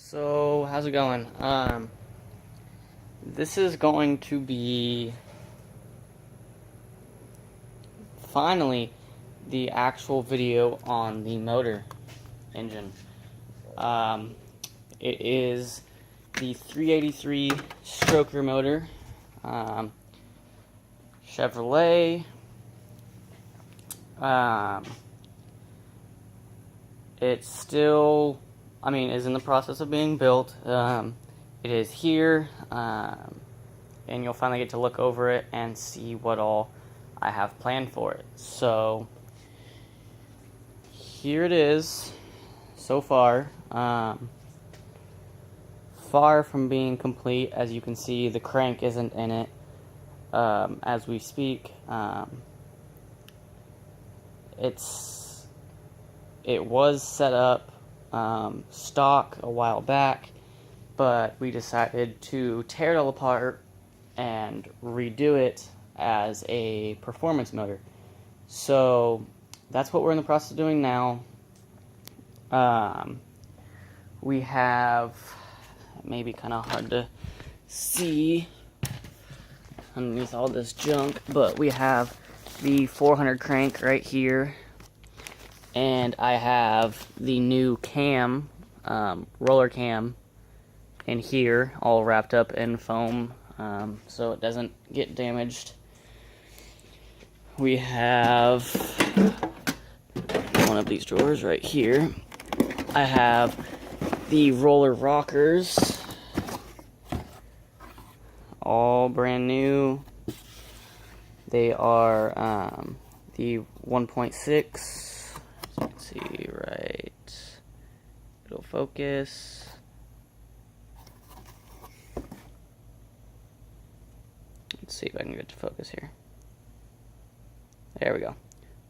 So, how's it going? This is going to be finally the actual video on the motor engine. It is the 383 stroker motor, Chevrolet. It's still, is in the process of being built. It is here, and you'll finally get to look over it and see what all I have planned for it. So, here it is, so far. Far from being complete. As you can see, the crank isn't in it as we speak. It was set up stock a while back, but we decided to tear it all apart and redo it as a performance motor. So that's what we're in the process of doing now. We have, maybe kind of hard to see underneath all this junk, but we have the 400 crank right here, and I have the new cam, roller cam, in here, all wrapped up in foam, so it doesn't get damaged. We have one of these drawers right here. I have the roller rockers, all brand new. They are the 1.6. You can see right. It'll focus. Let's see if I can get it to focus here. There we go.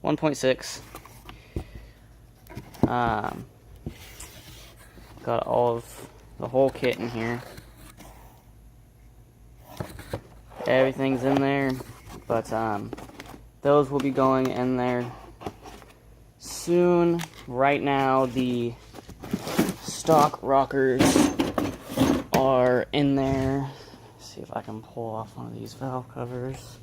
1.6. Got all of the whole kit in here. Everything's in there, but those will be going in there soon. Right now, the stock rockers are in there. Let's see if I can pull off one of these valve covers.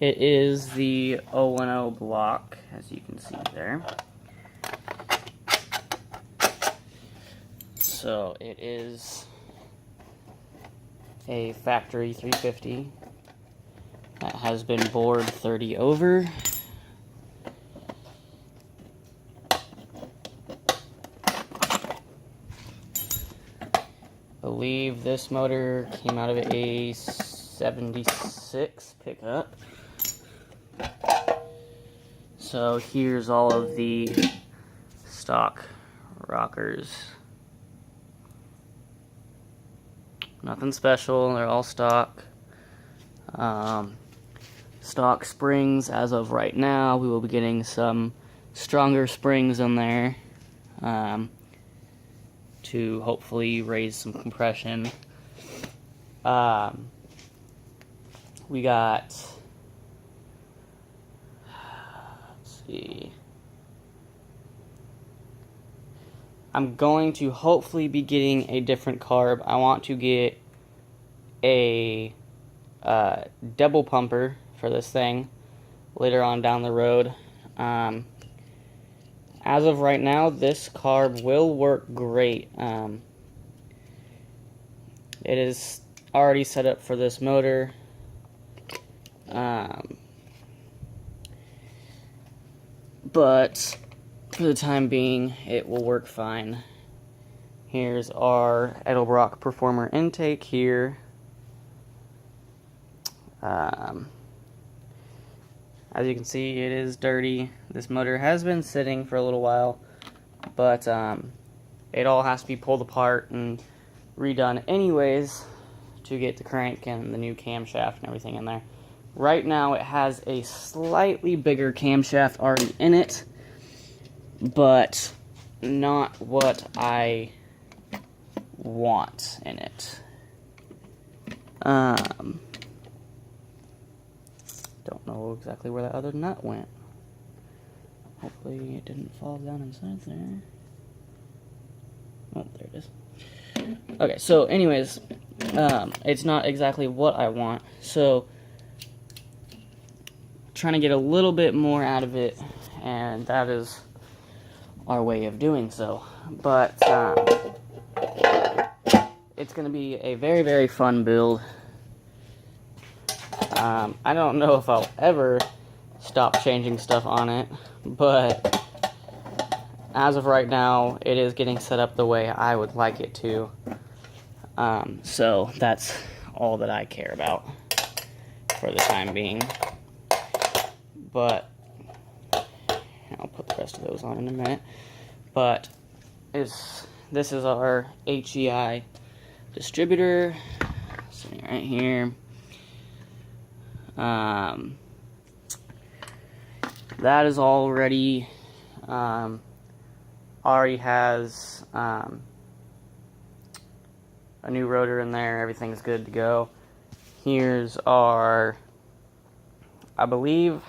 It is the 010 block, as you can see there. So it is a factory 350 that has been bored 30 over. I believe this motor came out of a 76 pickup. So here's all of the stock rockers. Nothing special, they're all stock. Stock springs as of right now. We will be getting some stronger springs in there to hopefully raise some compression. We got, I'm going to hopefully be getting a different carb. I want to get a double pumper for this thing later on down the road. As of right now, this carb will work great. It is already set up for this motor. But for the time being, it will work fine. Here's our Edelbrock Performer intake here. As you can see, it is dirty. This motor has been sitting for a little while, but it all has to be pulled apart and redone anyways to get the crank and the new camshaft and everything in there. Right now it has a slightly bigger camshaft already in it, but not what I want in it. Don't know exactly where that other nut went. Hopefully it didn't fall down inside there. Oh, there it is. Okay, so anyways, it's not exactly what I want, so trying to get a little bit more out of it, and that is our way of doing so. But it's going to be a very, very fun build. I don't know if I'll ever stop changing stuff on it, but as of right now, it is getting set up the way I would like it to. So that's all that I care about for the time being. But I'll put the rest of those on in a minute. But this is our HEI distributor, sitting right here. That is already has a new rotor in there. Everything's good to go. Here's our, I believe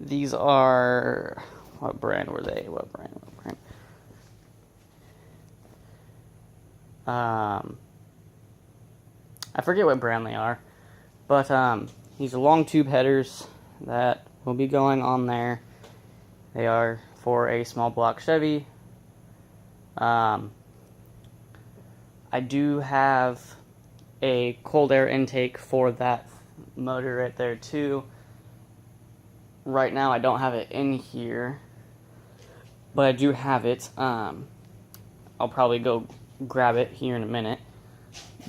these are, what brand were they? What brand? I forget what brand they are, but these are long tube headers that will be going on there. They are for a small block Chevy. I do have a cold air intake for that motor right there too. Right now I don't have it in here, but I do have it. I'll probably go grab it here in a minute.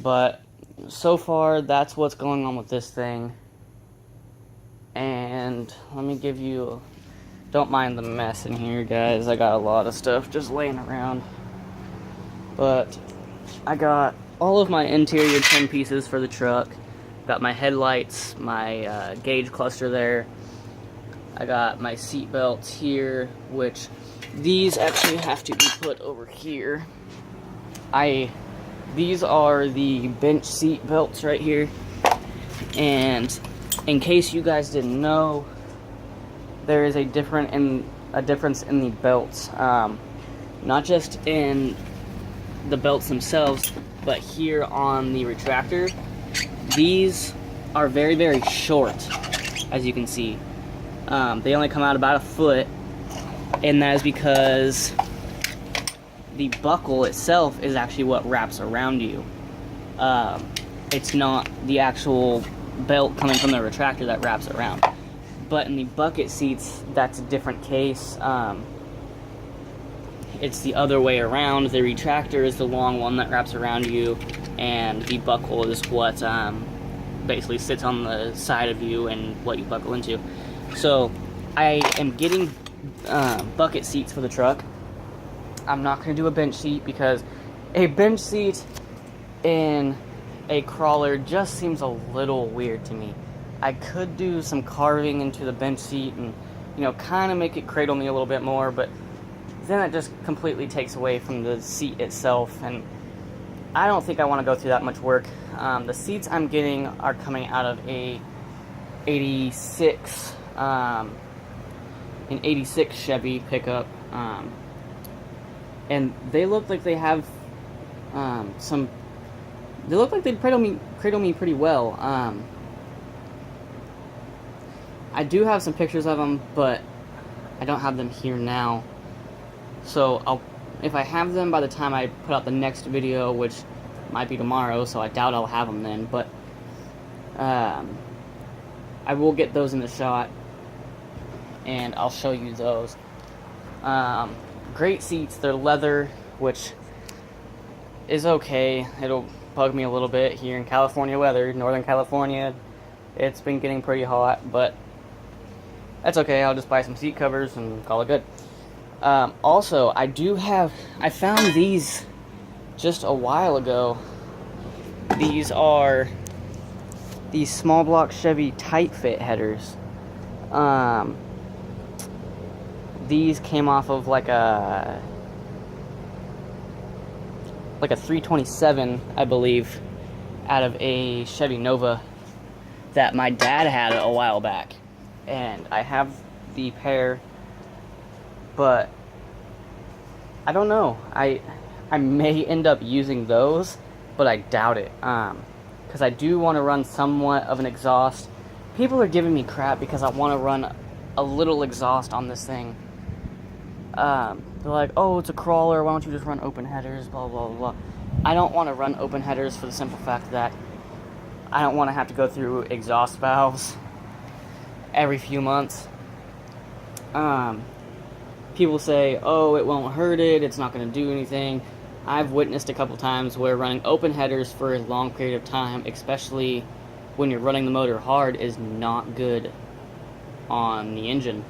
But so far that's what's going on with this thing. And let me give you, don't mind the mess in here, guys. I got a lot of stuff just laying around. But I got all of my interior trim pieces for the truck. Got my headlights, my gauge cluster there. I got my seat belts here, which these actually have to be put over here. These are the bench seat belts right here. And in case you guys didn't know, there is a difference in the belts. Not just in the belts themselves, but here on the retractor. These are very, very short, as you can see. They only come out about a foot, and that is because the buckle itself is actually what wraps around you. It's not the actual belt coming from the retractor that wraps around. But in the bucket seats, that's a different case. It's the other way around. The retractor is the long one that wraps around you, and the buckle is what basically sits on the side of you and what you buckle into. So I am getting bucket seats for the truck. I'm not going to do a bench seat because a bench seat in a crawler just seems a little weird to me. I could do some carving into the bench seat and, kind of make it cradle me a little bit more, but then it just completely takes away from the seat itself, and I don't think I want to go through that much work. The seats I'm getting are coming out of an 86 Chevy pickup, and they look like they have they look like they'd cradle me pretty well. I do have some pictures of them, but I don't have them here now. So if I have them by the time I put out the next video, which might be tomorrow, so I doubt I'll have them then, but I will get those in the shot, and I'll show you those. Great seats. They're leather, which is okay. It'll bug me a little bit here in California weather. Northern California, it's been getting pretty hot, but that's okay. I'll just buy some seat covers and call it good. Also, I found these just a while ago. These are these small block Chevy tight fit headers. These came off of like a like a 327, I believe, out of a Chevy Nova that my dad had a while back. And I have the pair, but I don't know. I may end up using those, but I doubt it. Because I do want to run somewhat of an exhaust. People are giving me crap because I want to run a little exhaust on this thing. They're like, oh, it's a crawler, why don't you just run open headers, blah, blah, blah, blah. I don't want to run open headers for the simple fact that I don't want to have to go through exhaust valves every few months. People say, oh, it won't hurt it, it's not going to do anything. I've witnessed a couple times where running open headers for a long period of time, especially when you're running the motor hard, is not good on the engine.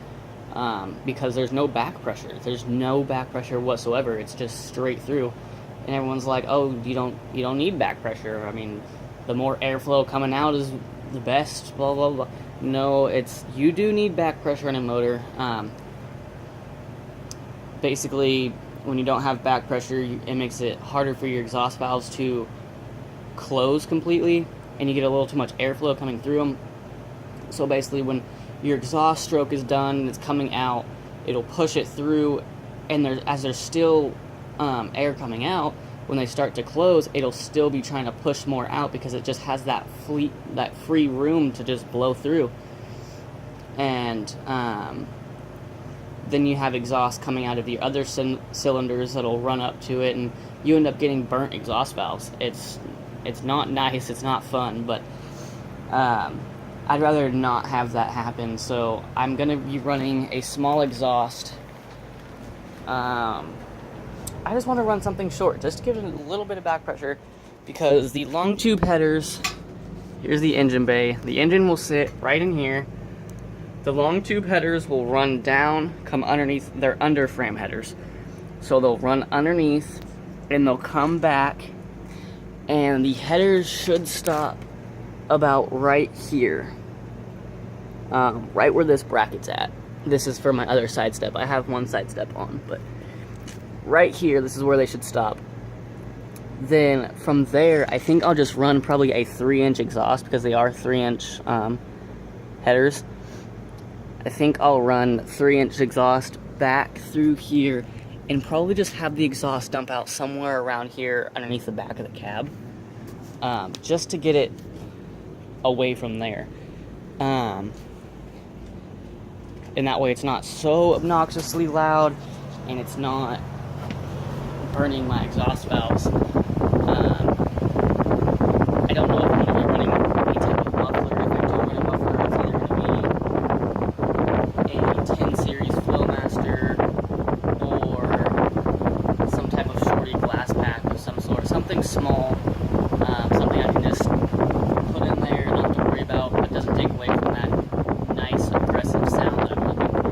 Because there's no back pressure. There's no back pressure whatsoever. It's just straight through. And everyone's like, oh, you don't need back pressure. I mean, the more airflow coming out is the best, blah, blah, blah. No, you do need back pressure in a motor. Basically, when you don't have back pressure, it makes it harder for your exhaust valves to close completely, and you get a little too much airflow coming through them. So basically, when your exhaust stroke is done and it's coming out, it'll push it through, and as there's still air coming out, when they start to close, it'll still be trying to push more out because it just has that free room to just blow through. And then you have exhaust coming out of your other cylinders that'll run up to it, and you end up getting burnt exhaust valves. It's not nice, it's not fun, but I'd rather not have that happen, so I'm going to be running a small exhaust. I just want to run something short, just to give it a little bit of back pressure, because the long tube headers, here's the engine bay, the engine will sit right in here, the long tube headers will run down, come underneath, they're under frame headers, so they'll run underneath, and they'll come back, and the headers should stop about right here, right where this bracket's at. This is for my other side step. I have one side step on, but right here, this is where they should stop. Then from there, I think I'll just run probably a 3-inch exhaust, because they are 3-inch headers. I think I'll run 3-inch exhaust back through here, and probably just have the exhaust dump out somewhere around here underneath the back of the cab, just to get it away from there. And that way it's not so obnoxiously loud, and it's not burning my exhaust valves. I don't know if I'm going to be running any type of muffler. If I do run a muffler, it's either going to be a 10 series Flowmaster or some type of shorty glass pack of some sort. Something small, something I can just put in there and not have to worry about, but doesn't take away from that nice, aggressive sound that I'm looking for.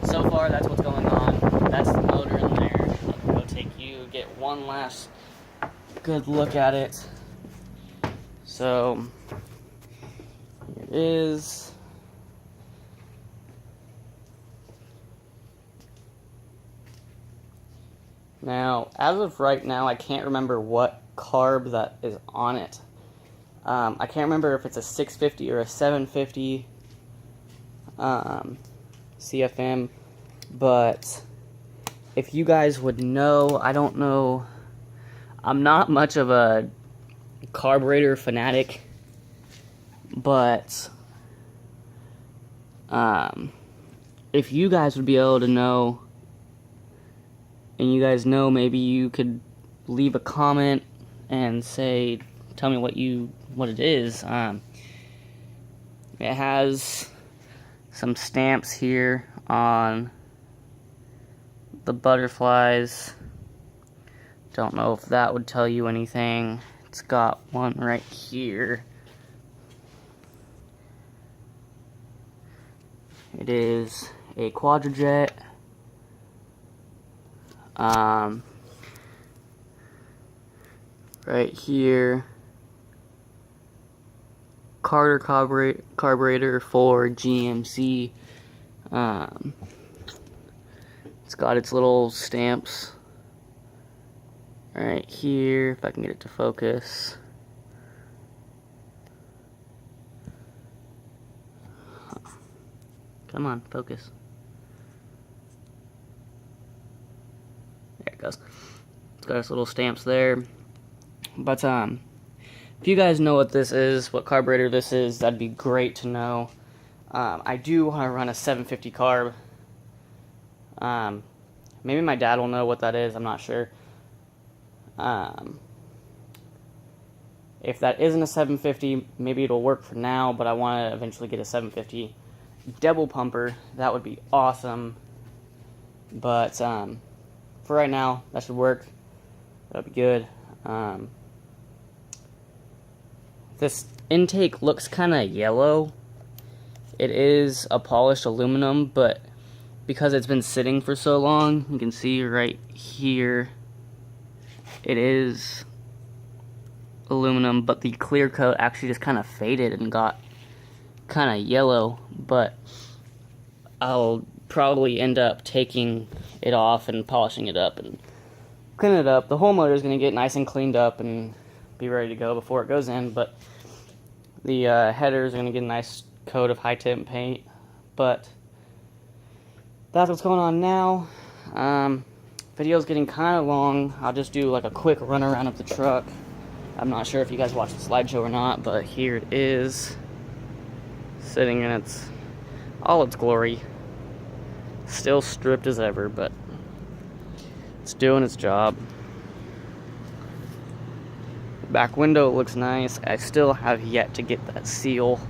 But so far, that's what's going on. That's the motor in there. I'll go take you, get one last good look at it. So, here it is. Now, as of right now, I can't remember what carb that is on it. I can't remember if it's a 650 or a 750 CFM, but if you guys would know, I don't know, I'm not much of a carburetor fanatic, but if you guys would be able to know, and you guys know, maybe you could leave a comment and say, tell me what it is. It has some stamps here on the butterflies. Don't know if that would tell you anything. It's got one right here. It is a Quadrajet. Right here, Carter carburetor for GMC. It's got its little stamps right here, if I can get it to focus. Come on, focus. There it goes. It's got its little stamps there. But if you guys know what this is, what carburetor this is, that'd be great to know. I do want to run a 750 carb. Maybe my dad will know what that is, I'm not sure. If that isn't a 750, maybe it'll work for now, but I want to eventually get a 750 double pumper. That would be awesome. But for right now, that should work. That'll be good. This intake looks kind of yellow. It is a polished aluminum, but because it's been sitting for so long, you can see right here, it is aluminum, but the clear coat actually just kind of faded and got kind of yellow. But I'll probably end up taking it off and polishing it up and cleaning it up. The whole motor is going to get nice and cleaned up and be ready to go before it goes in, but the headers are going to get a nice coat of high temp paint. But that's what's going on now. Video's getting kind of long. I'll just do like a quick run around of the truck. I'm not sure if you guys watched the slideshow or not, but here it is, sitting in all its glory. Still stripped as ever, but it's doing its job. The back window looks nice. I still have yet to get that seal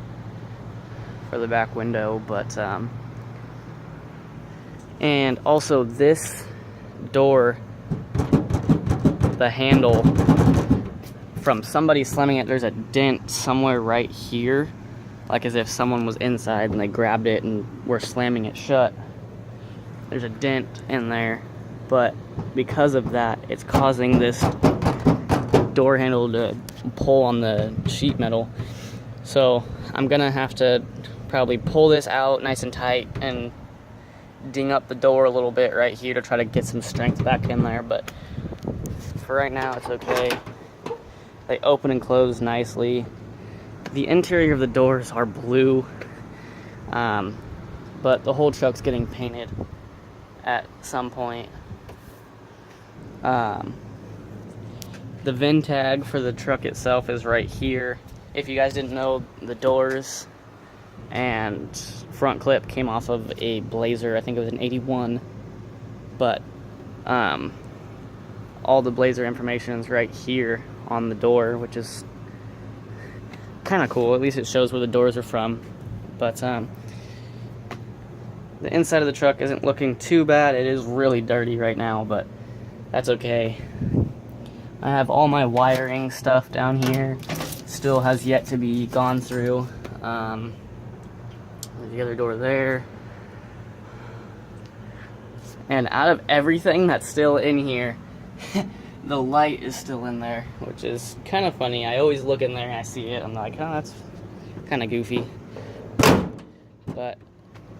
for the back window, but and also this door, the handle, from somebody slamming it, there's a dent somewhere right here, like as if someone was inside and they grabbed it and were slamming it shut. There's a dent in there, but because of that, it's causing this door handle to pull on the sheet metal. So I'm gonna have to probably pull this out nice and tight and ding up the door a little bit right here to try to get some strength back in there, but for right now it's okay. They open and close nicely. The interior of the doors are blue, but the whole truck's getting painted at some point. The VIN tag for the truck itself is right here. If you guys didn't know, the doors and front clip came off of a Blazer. I think it was an 81, but all the Blazer information is right here on the door, which is kind of cool. At least it shows where the doors are from. But the inside of the truck isn't looking too bad. It is really dirty right now, but that's okay. I have all my wiring stuff down here. Still has yet to be gone through. There's the other door there. And out of everything that's still in here, the light is still in there, which is kind of funny. I always look in there and I see it. I'm like, oh, that's kind of goofy. But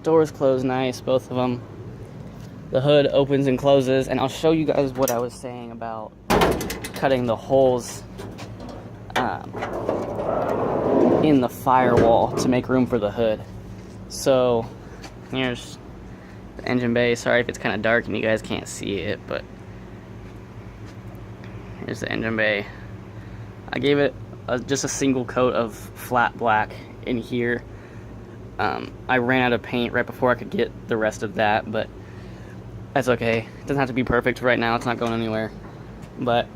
doors close nice, both of them. The hood opens and closes, and I'll show you guys what I was saying about cutting the holes in the firewall to make room for the hood. So here's the engine bay. Sorry if it's kind of dark and you guys can't see it, but here's the engine bay. I gave it just a single coat of flat black in here. I ran out of paint right before I could get the rest of that, but that's okay. It doesn't have to be perfect right now. It's not going anywhere. But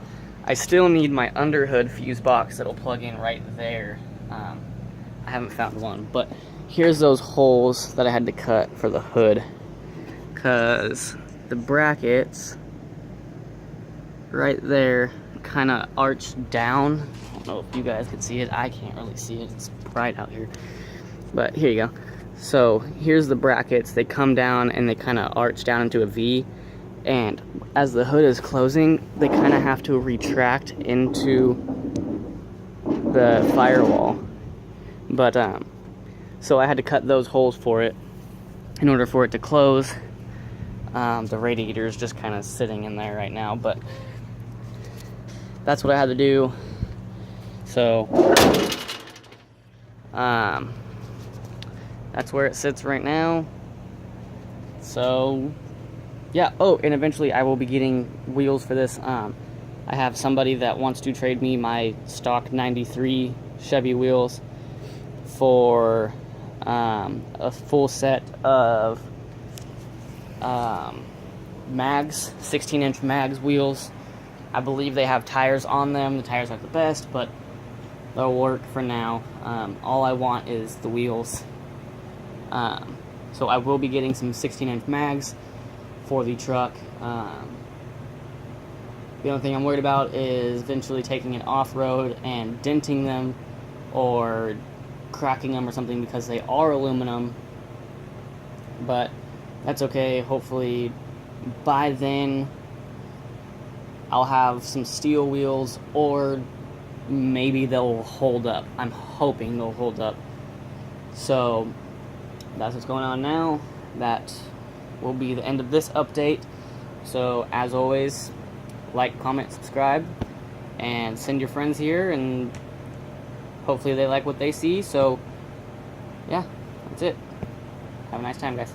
I still need my underhood fuse box that'll plug in right there. I haven't found one, but here's those holes that I had to cut for the hood, because the brackets right there kind of arched down. I don't know if you guys can see it. I can't really see it. It's bright out here. But here you go. So here's the brackets. They come down and they kind of arch down into a V. And as the hood is closing, they kind of have to retract into the firewall. But so I had to cut those holes for it in order for it to close. The radiator is just kind of sitting in there right now, but that's what I had to do. So that's where it sits right now. So yeah. Oh, and eventually I will be getting wheels for this. I have somebody that wants to trade me my stock 93 Chevy wheels for a full set of mags, 16-inch mags wheels. I believe they have tires on them. The tires aren't the best, but they'll work for now. All I want is the wheels. So I will be getting some 16-inch mags for the truck. The only thing I'm worried about is eventually taking it off-road and denting them or cracking them or something, because they are aluminum. But that's okay. Hopefully by then I'll have some steel wheels, or maybe they'll hold up. I'm hoping they'll hold up. So that's what's going on now. That will be the end of this update. So as always, like, comment, subscribe, and send your friends here, and hopefully they like what they see. So yeah, that's it. Have a nice time, guys.